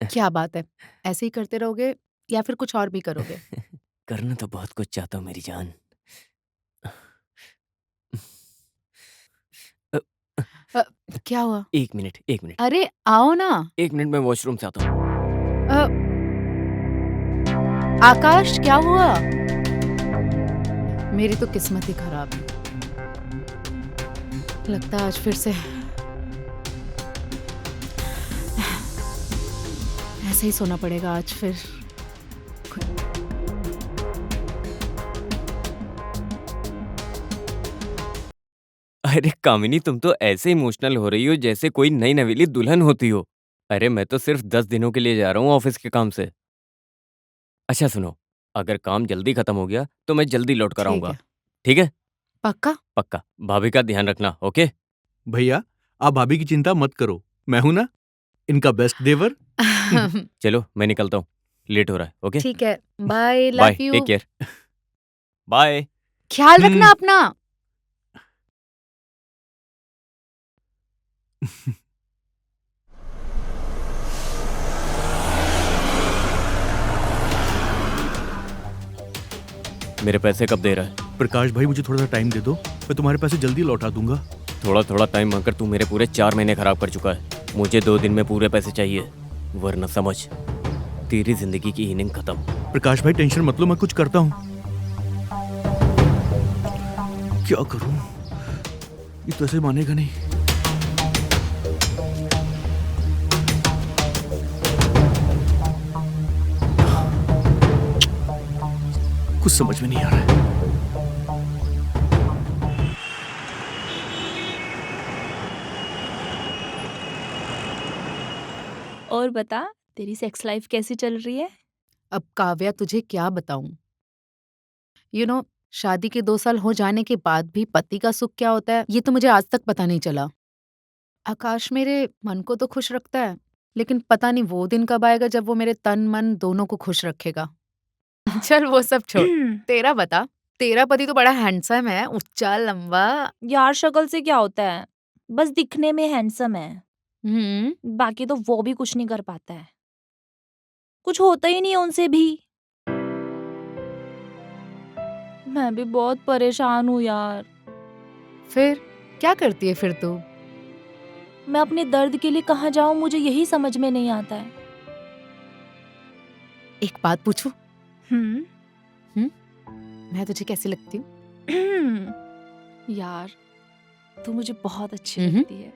क्या बात है, ऐसे ही करते रहोगे या फिर कुछ और भी करोगे? करना तो बहुत कुछ चाहता हूँ मेरी जान। अ, अ, क्या हुआ? 1 मिनट, 1 मिनट, अरे आओ ना। 1 मिनट मैं वॉशरूम से आता हूँ। अ, आकाश क्या हुआ? मेरी तो किस्मत ही खराब है। लगता है आज फिर से ऐसे ही सोना पड़ेगा आज फिर। अरे कामिनी, तुम तो ऐसे इमोशनल हो रही हो जैसे कोई नई नवेली दुल्हन होती हो। अरे मैं तो सिर्फ 10 दिनों के लिए जा रहा हूँ ऑफिस के काम से। अच्छा सुनो, अगर काम जल्दी खत्म हो गया तो मैं जल्दी लौट कर ठीक आऊंगा। है। ठीक है? पक्का? पक्का। भाभी का ध्यान रखना, ओके? भैया, आप भाभी की चिंता मत करो, मैं हूं ना, इनका बेस्ट देवर। चलो मैं निकलता हूँ, लेट हो रहा है। ओके, ठीक है, bye, love bye, take you. Care, bye. ख्याल रखना हम्म। अपना। मेरे पैसे कब दे रहा है? प्रकाश भाई, मुझे थोड़ा सा टाइम दे दो, मैं तुम्हारे पैसे जल्दी लौटा दूंगा। थोड़ा थोड़ा टाइम मांगकर तू मेरे पूरे 4 महीने खराब कर चुका है। मुझे 2 दिन में पूरे पैसे चाहिए, वरना समझ तेरी जिंदगी की इनिंग खत्म। प्रकाश भाई टेंशन मत लो, मैं कुछ करता हूँ। क्या करूँ, ये तो ऐसे मानेगा नहीं। कुछ समझ में नहीं आ रहा है। और बता, तेरी सेक्स लाइफ कैसी चल रही है? अब काव्या तुझे क्या बताऊं? शादी के 2 साल हो जाने के बाद भी पति का सुख क्या होता है, ये तो मुझे आज तक पता नहीं चला। आकाश मेरे मन को तो खुश रखता है, लेकिन पता नहीं वो दिन कब आएगा जब वो मेरे तन मन दोनों को खुश रखेगा। चल वो सब छोड़, तेरा बता। तेरा पति तो बड़ा हैंडसम है, ऊंचा लंबा। यार शक्ल से क्या होता है, बस दिखने में हैंडसम है। बाकी तो वो भी कुछ नहीं कर पाता है, कुछ होता ही नहीं है उनसे भी। मैं भी बहुत परेशान हूँ यार। फिर क्या करती है फिर तू? मैं अपने दर्द के लिए कहाँ जाऊँ, मुझे यही समझ में नहीं आता है। एक बात पूछूं? हम्म। मैं तुझे कैसी लगती हूँ? यार तू मुझे बहुत अच्छी हम्म। लगती है।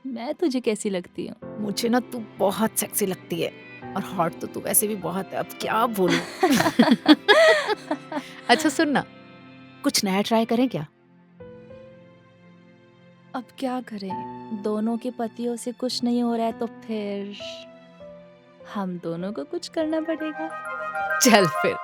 मैं तुझे कैसी लगती हूँ? मुझे ना तू बहुत सेक्सी लगती है, और हॉट तो तू वैसे भी बहुत है, अब क्या बोलूं। अच्छा सुन ना, कुछ नया ट्राई करें क्या? अब क्या करें, दोनों के पतियों से कुछ नहीं हो रहा है तो फिर हम दोनों को कुछ करना पड़ेगा। चल फिर।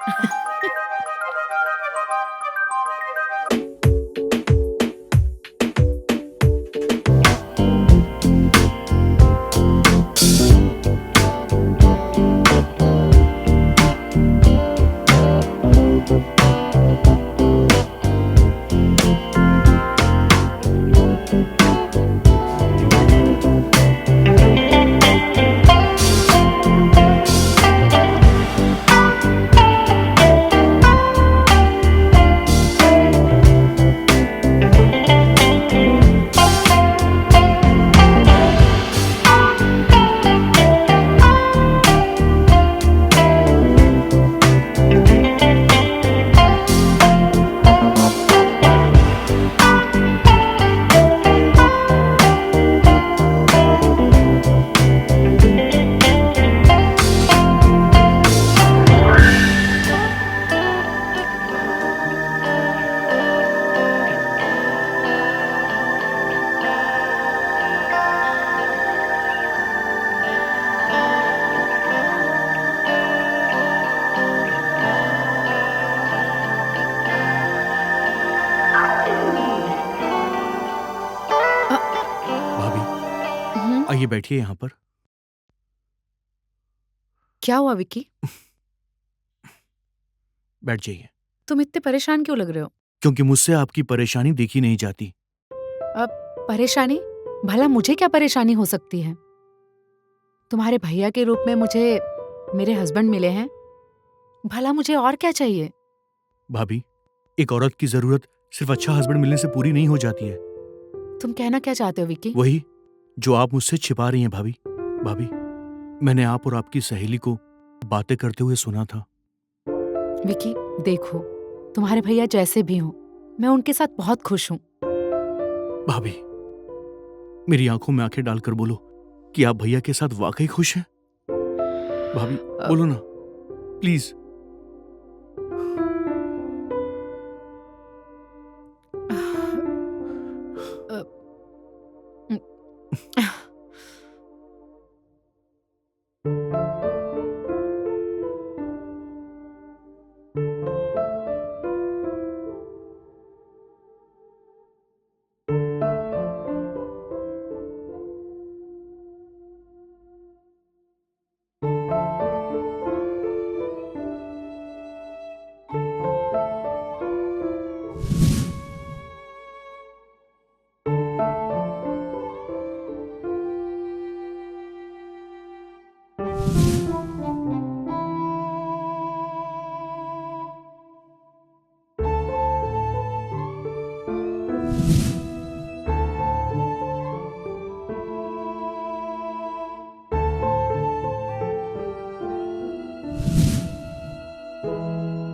अ, भाभी, हम्म, आइए बैठिए यहाँ पर। क्या हुआ विक्की? बैठ जाइए। तुम इतने परेशान क्यों लग रहे हो? क्योंकि मुझसे आपकी परेशानी देखी नहीं जाती। अब परेशानी? भला मुझे क्या परेशानी हो सकती है? तुम्हारे भैया के रूप में मुझे मेरे हस्बैंड मिले हैं, भला मुझे और क्या चाहिए? भाभी, एक औरत की जरूरत सिर्फ अच्छा हस्बैंड मिलने से पूरी नहीं हो जाती है। तुम कहना क्या चाहते हो विक्की? वही जो आप मुझसे छिपा रही हैं भाभी। भाभी, मैंने आप और आपकी सहेली को बातें करते हुए सुना था। विक्की देखो, तुम्हारे भैया जैसे भी हों, मैं उनके साथ बहुत खुश हूँ। भाभी, मेरी आंखों में आंखें डालकर बोलो कि आप भैया के साथ वाकई खुश हैं। भाभी, बोलो ना प्लीज।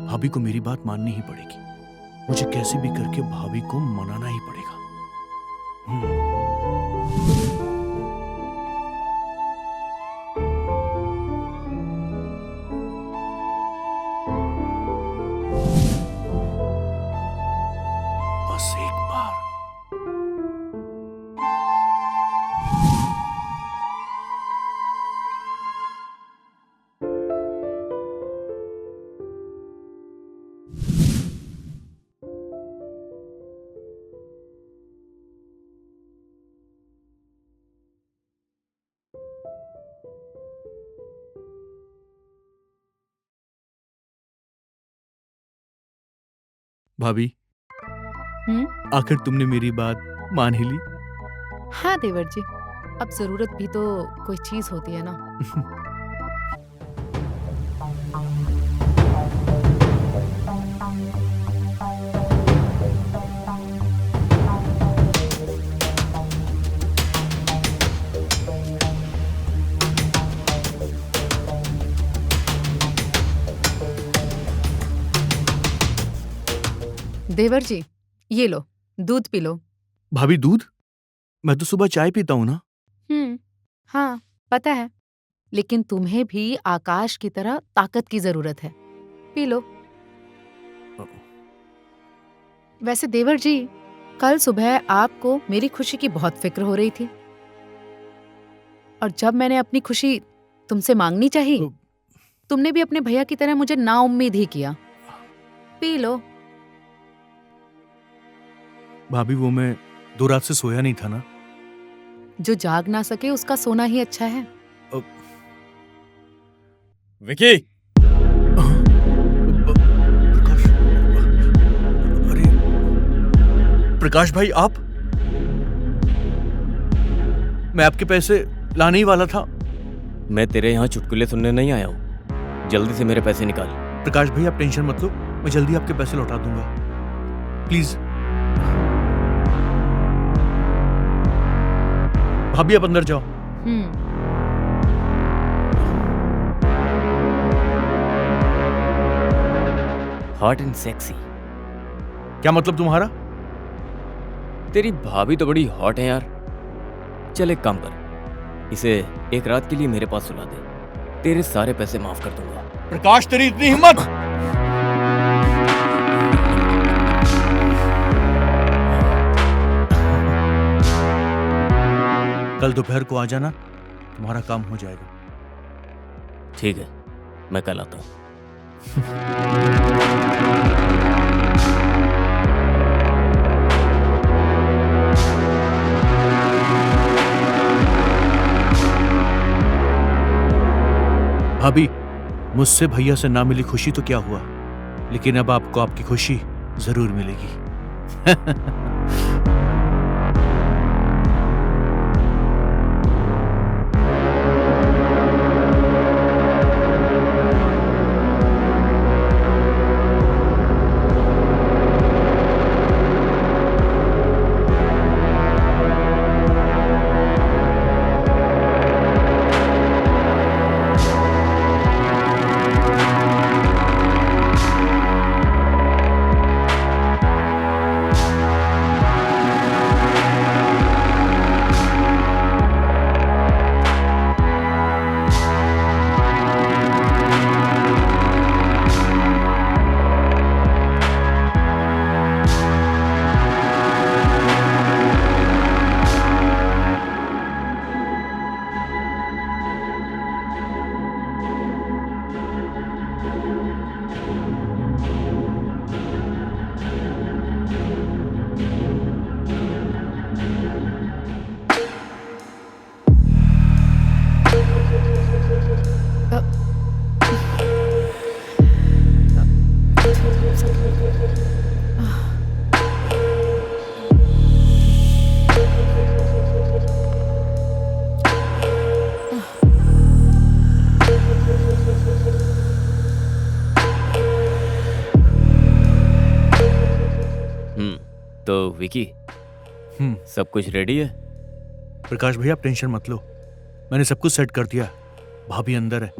भाभी को मेरी बात माननी ही पड़ेगी। मुझे कैसे भी करके भाभी को मनाना ही पड़ेगा। बस एक बार। भाभी, आखिर तुमने मेरी बात मान ही ली। हाँ देवर जी, अब जरूरत भी तो कोई चीज होती है ना। देवर जी, ये लो, दूध पी लो। भाभी, दूध? मैं तो सुबह चाय पीता हूं ना। हाँ, पता है, लेकिन तुम्हें भी आकाश की तरह ताकत की जरूरत है। P low. वैसे देवर जी, कल सुबह आपको मेरी खुशी की बहुत फिक्र हो रही थी, और जब मैंने अपनी खुशी तुमसे मांगनी चाही, तुमने भी अपने भैया की तरह मुझे नाउम्मीद ही किया। P low. भाभी, वो मैं 2 रात से सोया नहीं था ना। जो जाग ना सके उसका सोना ही अच्छा है। विकी, प्रकाश, अरे प्रकाश भाई, आप? मैं आपके पैसे लाने ही वाला था। मैं तेरे यहाँ चुटकुले सुनने नहीं आया हूँ। जल्दी से मेरे पैसे निकाल। प्रकाश भाई, आप टेंशन मत लो, मैं जल्दी आपके पैसे लौटा दूंगा। प्लीज। भाभी, आप अंदर जाओ। Hot and sexy. क्या मतलब तुम्हारा? तेरी भाभी तो बड़ी हॉट है यार। चल एक काम कर, इसे एक रात के लिए मेरे पास सुला दे, तेरे सारे पैसे माफ कर दूंगा। प्रकाश, तेरी इतनी हिम्मत! कल दोपहर को आ जाना, तुम्हारा काम हो जाएगा। ठीक है, मैं कल आता हूँ। भाभी, मुझसे भैया से ना मिली खुशी तो क्या हुआ, लेकिन अब आपको आपकी खुशी जरूर मिलेगी। विकी, हम्म। सब कुछ रेडी है? प्रकाश भैया आप टेंशन मत लो, मैंने सब कुछ सेट कर दिया। भाभी अंदर है।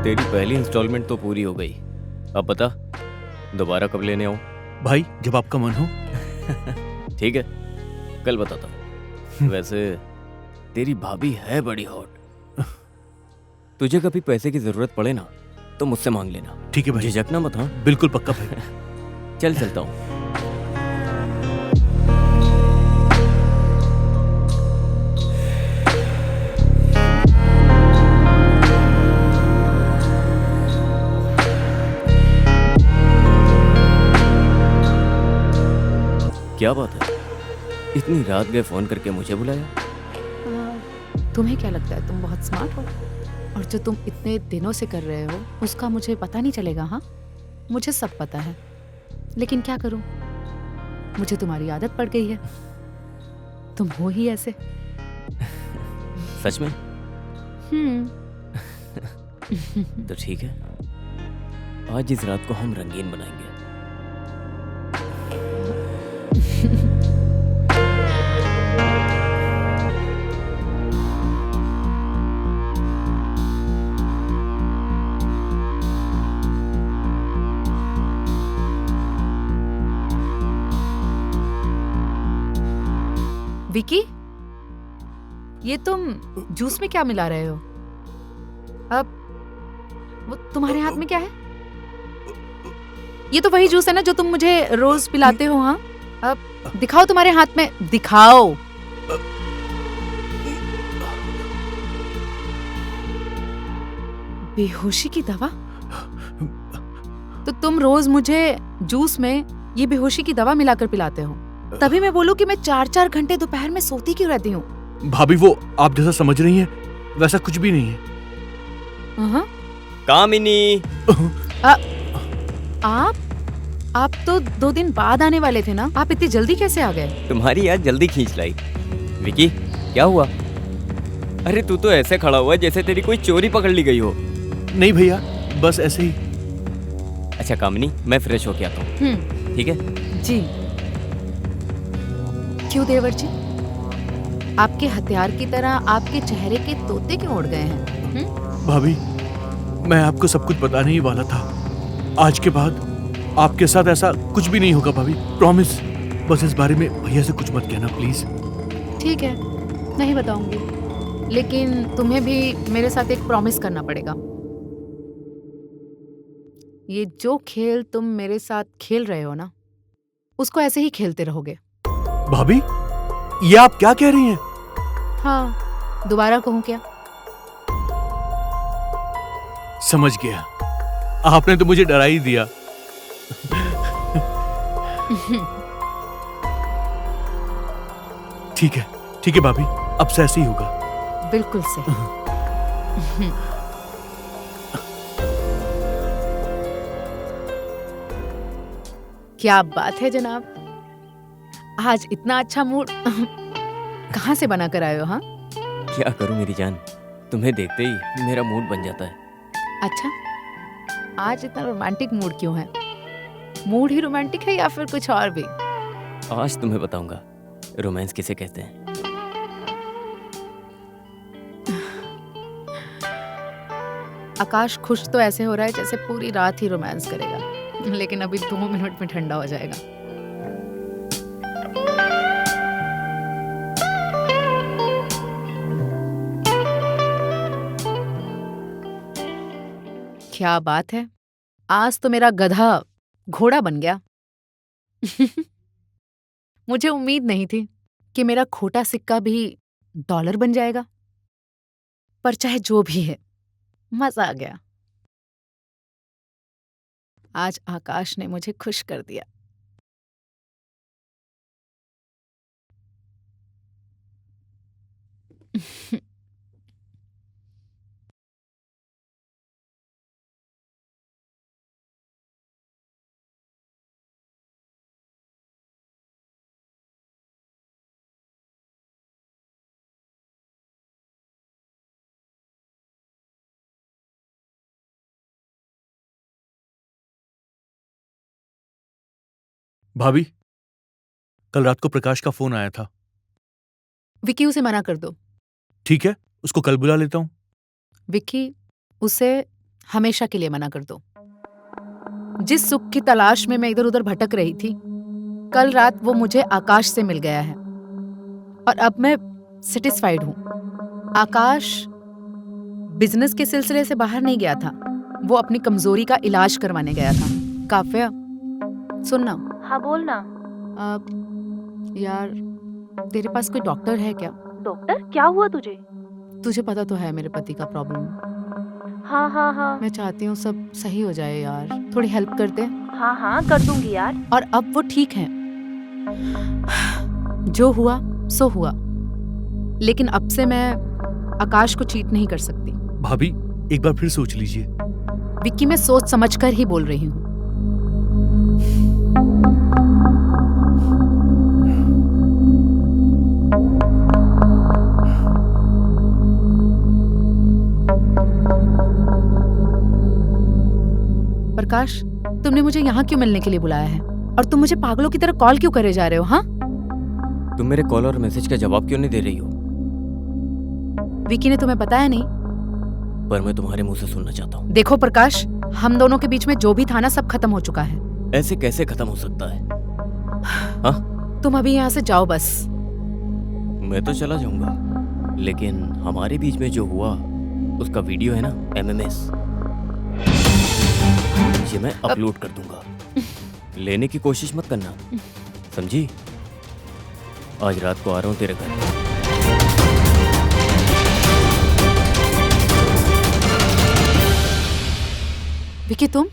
तेरी पहली इंस्टॉलमेंट तो पूरी हो गई, अब बता दोबारा कब लेने आऊं? भाई जब आपका मन हो। ठीक है, कल बताता हूँ। वैसे तेरी भाभी है बड़ी हॉट। तुझे कभी पैसे की जरूरत पड़े ना तो मुझसे मांग लेना। ठीक है भाई। झिझकना मत, हाँ? बिल्कुल पक्का भाई। चल चलता हूँ। क्या बात है, इतनी रात गए फोन करके मुझे बुलाया? तुम्हें क्या लगता है तुम बहुत स्मार्ट हो, और जो तुम इतने दिनों से कर रहे हो उसका मुझे पता नहीं चलेगा? हाँ, मुझे सब पता है, लेकिन क्या करूं, मुझे तुम्हारी आदत पड़ गई है। तुम हो ही ऐसे। सच में? हम्म। तो ठीक है, आज इस रात को हम रंगीन बनाएंगे। विकी, ये तुम जूस में क्या मिला रहे हो? अब वो तुम्हारे हाथ में क्या है? ये तो वही जूस है ना जो तुम मुझे रोज पिलाते हो। हाँ, अब दिखाओ तुम्हारे हाथ में, दिखाओ। बेहोशी की दवा? तो तुम रोज मुझे जूस में ये बेहोशी की दवा मिलाकर पिलाते हो, तभी मैं बोलूं कि मैं 4-4 घंटे दोपहर में सोती क्यों रहती हूँ। भाभी वो आप जैसा समझ रही हैं वैसा कुछ भी नहीं है। कामिनी, आप तो 2 दिन बाद आने वाले थे ना, आप इतनी जल्दी कैसे आ गए? तुम्हारी याद जल्दी खींच लाई। विकी, क्या हुआ? अरे तू तो ऐसे खड़ा हुआ है जैसे तेरी कोई चोरी पकड़ ली गई हो। नहीं भैया, बस ऐसे ही। अच्छा कामिनी, मैं फ्रेश होके आता हूँ, ठीक है? जी। क्यों देवर जी, आपके हथियार की तरह आपके चेहरे के तोते क्यों उड़ गए हैं? भाभी मैं आपको सब कुछ बताने ही वाला था। आज के बाद आपके साथ ऐसा कुछ भी नहीं होगा भाभी, प्रॉमिस। बस इस बारे में भैया से कुछ मत कहना प्लीज। ठीक है, नहीं बताऊंगी, लेकिन तुम्हें भी मेरे साथ एक प्रॉमिस करना पड़ेगा। ये जो खेल तुम मेरे साथ खेल रहे हो ना, उसको ऐसे ही खेलते रहोगे। भाभी ये आप क्या कह रही हैं? हाँ, दोबारा कहूँ क्या? समझ गया, आपने तो मुझे डरा ही दिया। ठीक है भाभी, अब से ऐसे ही होगा। बिल्कुल सही। क्या बात है जनाब, आज इतना अच्छा मूड कहाँ से बना कर आए हो? हाँ, क्या करूं मेरी जान, तुम्हें देखते ही मेरा मूड बन जाता है। अच्छा, आज इतना रोमांटिक मूड क्यों है? मूड ही रोमांटिक है या फिर कुछ और भी? आज तुम्हें बताऊंगा रोमांस किसे कहते हैं। आकाश खुश तो ऐसे हो रहा है जैसे पूरी रात ही रोमांस करेगा, लेकिन अभी 2 मिनट में ठंडा हो जाएगा। क्या बात है, आज तो मेरा गधा घोड़ा बन गया। मुझे उम्मीद नहीं थी कि मेरा खोटा सिक्का भी डॉलर बन जाएगा। पर चाहे जो भी है, मजा आ गया। आज आकाश ने मुझे खुश कर दिया। भाभी, कल रात को प्रकाश का फोन आया था। विक्की, उसे मना कर दो। ठीक है, उसको कल बुला लेता हूं। विक्की, उसे हमेशा के लिए मना कर दो। जिस सुख की तलाश में मैं इधर उधर भटक रही थी, कल रात वो मुझे आकाश से मिल गया है और अब मैं सेटिस्फाइड हूं। आकाश बिजनेस के सिलसिले से बाहर नहीं गया था, वो अपनी कमजोरी का इलाज करवाने गया था। काव्या, सुनना। हाँ बोल ना। यार, तेरे पास कोई डॉक्टर है क्या? डॉक्टर? क्या हुआ तुझे? तुझे पता तो है मेरे पति का प्रॉब्लम। हाँ हाँ हाँ। मैं चाहती हूँ सब सही हो जाए यार, थोड़ी हेल्प कर दे। हाँ हाँ कर दूंगी यार। और अब वो ठीक है। जो हुआ सो हुआ, लेकिन अब से मैं आकाश को चीट नहीं कर सकती। भाभी, एक बार फिर सोच लीजिए। विक्की, मैं सोच समझकर ही बोल रही हूँ। प्रकाश, तुमने मुझे यहाँ क्यों मिलने के लिए बुलाया है? और तुम मुझे पागलों की तरह कॉल क्यों करे जा रहे हो? हाँ, तुम मेरे कॉल और मैसेज का जवाब क्यों नहीं दे रही हो? विक्की ने तुम्हें बताया नहीं? पर मैं तुम्हारे मुंह से सुनना चाहता हूँ। देखो प्रकाश, हम दोनों के बीच में जो भी था ना, सब खत्म हो चुका है। ऐसे कैसे खत्म हो सकता है? हाँ? तुम अभी यहाँ से जाओ बस। मैं तो चला जाऊंगा, लेकिन हमारे बीच में जो हुआ उसका वीडियो है ना, MMS, ये मैं अपलोड कर दूंगा। लेने की कोशिश मत करना, समझी? आज रात को आ रहा हूँ तेरे घर। विक्की, तुम?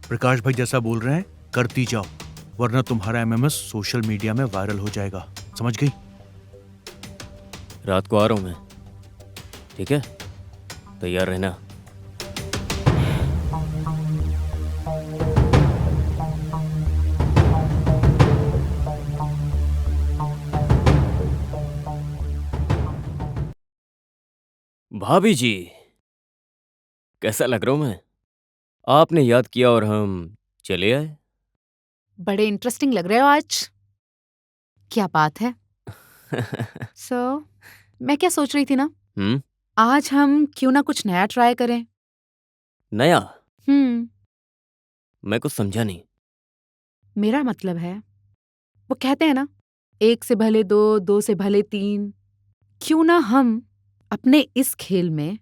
प्रकाश भाई जैसा बोल रहे हैं करती जाओ, वरना तुम्हारा MMS सोशल मीडिया में वायरल हो जाएगा। समझ गई? रात को आ रहा हूँ मैं, ठीक है? तैयार रहना। भाभी जी, कैसा लग रहा हूं मैं? आपने याद किया और हम चले आए। बड़े इंटरेस्टिंग लग रहे हो आज। क्या बात है? मैं क्या सोच रही थी ना, आज हम क्यों ना कुछ नया ट्राई करें। नया? मैं कुछ समझा नहीं। मेरा मतलब है, वो कहते हैं ना, 1 से भले 2, 2 से भले 3। क्यों ना हम अपने इस खेल में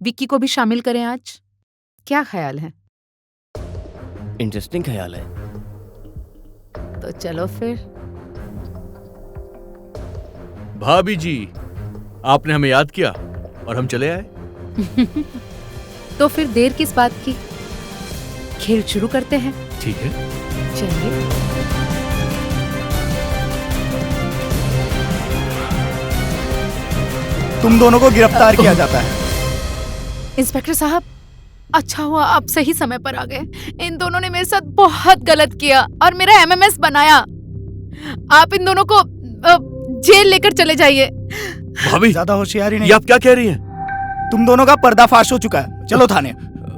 विक्की को भी शामिल करें आज? क्या ख्याल है? इंटरेस्टिंग ख्याल है। तो चलो फिर। भाभी जी, आपने हमें याद किया और हम चले आए। तो फिर देर किस बात की, खेल शुरू करते हैं। ठीक है, चलिए। तुम दोनों को गिरफ्तार किया जाता है। इंस्पेक्टर साहब, अच्छा हुआ आप सही समय पर आ गए। इन दोनों ने मेरे साथ बहुत गलत किया और मेरा MMS बनाया। आप इन दोनों को जेल लेकर चले जाइए। भाभी ज्यादा होशियारी नहीं। ये आप क्या कह रही हैं? तुम दोनों का पर्दाफाश हो चुका है। चलो थाने,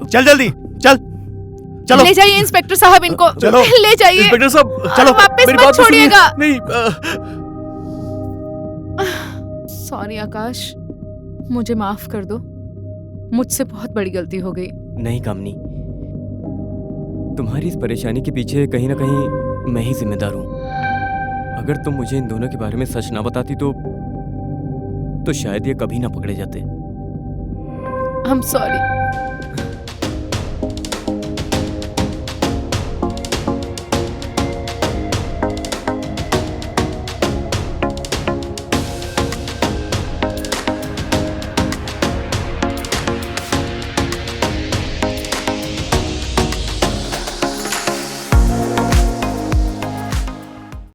चल जल्दी चल। चलो ले जाइए इंस्पेक्टर साहब इनको। चलो। ले जाइए इंस्पेक्टर साहब, चलो, वापस मेरी मत बात तो सुनिए। छोड़िएगा। नहीं, सॉरी आकाश, मुझे माफ कर दो। मुझसे बहुत बड़ी गलती हो गई। नहीं कामनी, तुम्हारी इस परेशानी के पीछे कहीं ना कहीं मैं ही जिम्मेदार हूं। अगर तुम मुझे इन दोनों के बारे में सच ना बताती तो शायद ये कभी ना पकड़े जाते। I'm sorry।